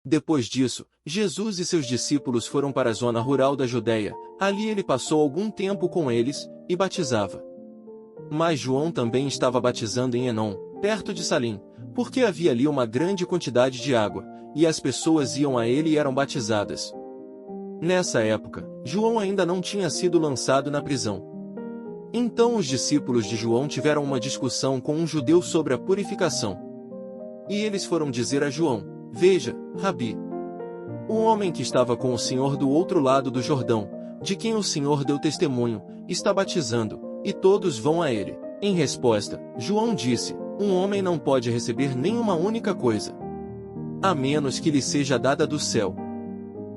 Depois disso, Jesus e seus discípulos foram para a zona rural da Judeia. Ali ele passou algum tempo com eles, e batizava. Mas João também estava batizando em Enom, perto de Salim, porque havia ali uma grande quantidade de água, e as pessoas iam a ele e eram batizadas. Nessa época, João ainda não tinha sido lançado na prisão. Então os discípulos de João tiveram uma discussão com um judeu sobre a purificação. E eles foram dizer a João: Veja, Rabi, o homem que estava com o Senhor do outro lado do Jordão, de quem o Senhor deu testemunho, está batizando, e todos vão a ele. Em resposta, João disse: Um homem não pode receber nenhuma única coisa, a menos que lhe seja dada do céu.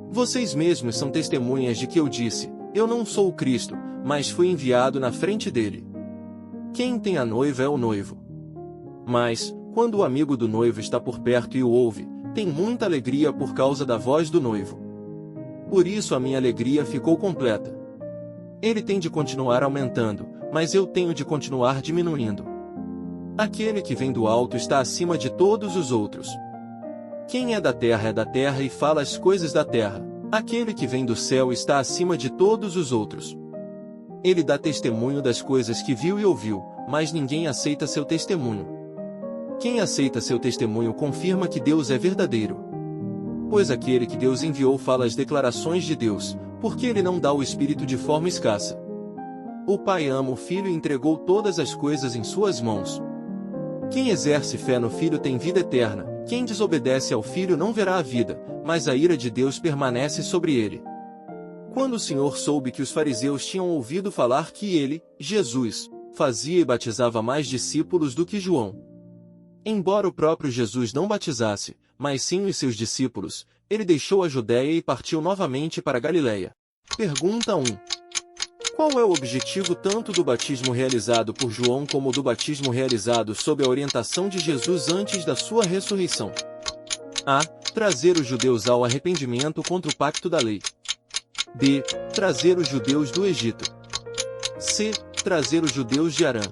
Vocês mesmos são testemunhas de que eu disse: Eu não sou o Cristo, mas fui enviado na frente dele. Quem tem a noiva é o noivo. Mas, quando o amigo do noivo está por perto e o ouve, tem muita alegria por causa da voz do noivo. Por isso a minha alegria ficou completa. Ele tem de continuar aumentando, mas eu tenho de continuar diminuindo. Aquele que vem do alto está acima de todos os outros. Quem é da terra e fala as coisas da terra. Aquele que vem do céu está acima de todos os outros. Ele dá testemunho das coisas que viu e ouviu, mas ninguém aceita seu testemunho. Quem aceita seu testemunho confirma que Deus é verdadeiro. Pois aquele que Deus enviou fala as declarações de Deus, porque ele não dá o Espírito de forma escassa. O Pai ama o Filho e entregou todas as coisas em suas mãos. Quem exerce fé no Filho tem vida eterna. Quem desobedece ao Filho não verá a vida, mas a ira de Deus permanece sobre ele. Quando o Senhor soube que os fariseus tinham ouvido falar que ele, Jesus, fazia e batizava mais discípulos do que João, embora o próprio Jesus não batizasse, mas sim os seus discípulos, ele deixou a Judeia e partiu novamente para Galiléia. Pergunta 1. Qual é o objetivo tanto do batismo realizado por João como do batismo realizado sob a orientação de Jesus antes da sua ressurreição? A. Trazer os judeus ao arrependimento contra o pacto da lei. B. Trazer os judeus do Egito. C. Trazer os judeus de Harã.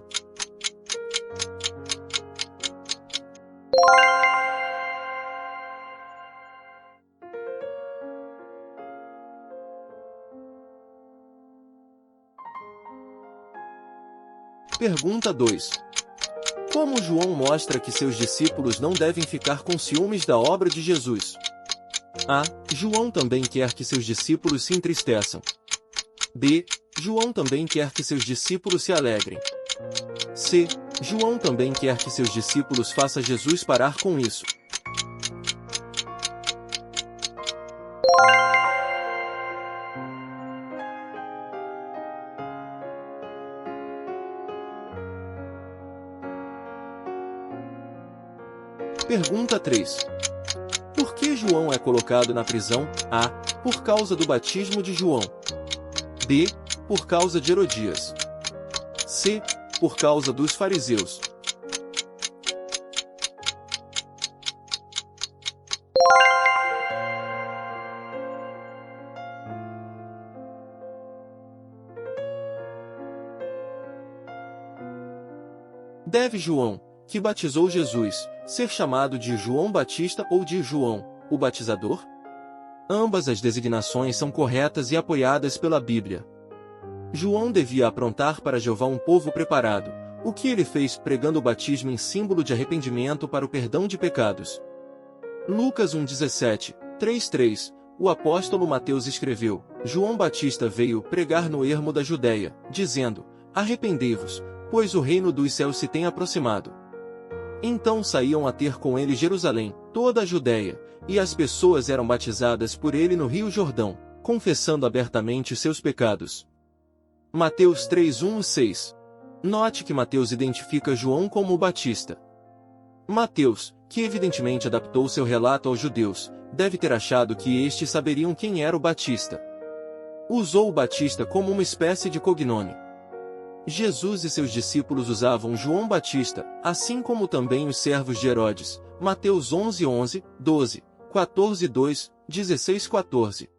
Pergunta 2. Como João mostra que seus discípulos não devem ficar com ciúmes da obra de Jesus? A. João também quer que seus discípulos se entristeçam. B. João também quer que seus discípulos se alegrem. C. João também quer que seus discípulos façam Jesus parar com isso. Pergunta 3. Por que João é colocado na prisão? A. Por causa do batismo de João. B. Por causa de Herodias. C. Por causa dos fariseus. Deve João, que batizou Jesus, ser chamado de João Batista ou de João, o Batizador? Ambas as designações são corretas e apoiadas pela Bíblia. João devia aprontar para Jeová um povo preparado, o que ele fez pregando o batismo em símbolo de arrependimento para o perdão de pecados. Lucas 1:17, 3:3, o apóstolo Mateus escreveu: João Batista veio pregar no ermo da Judeia, dizendo: Arrependei-vos, pois o reino dos céus se tem aproximado. Então saíam a ter com ele Jerusalém, toda a Judeia, e as pessoas eram batizadas por ele no rio Jordão, confessando abertamente os seus pecados. Mateus 3:1-6. Note que Mateus identifica João como o Batista. Mateus, que evidentemente adaptou seu relato aos judeus, deve ter achado que estes saberiam quem era o Batista. Usou o Batista como uma espécie de cognome. Jesus e seus discípulos usavam João Batista, assim como também os servos de Herodes. Mateus 11:11, 12, 14:2, 16:14.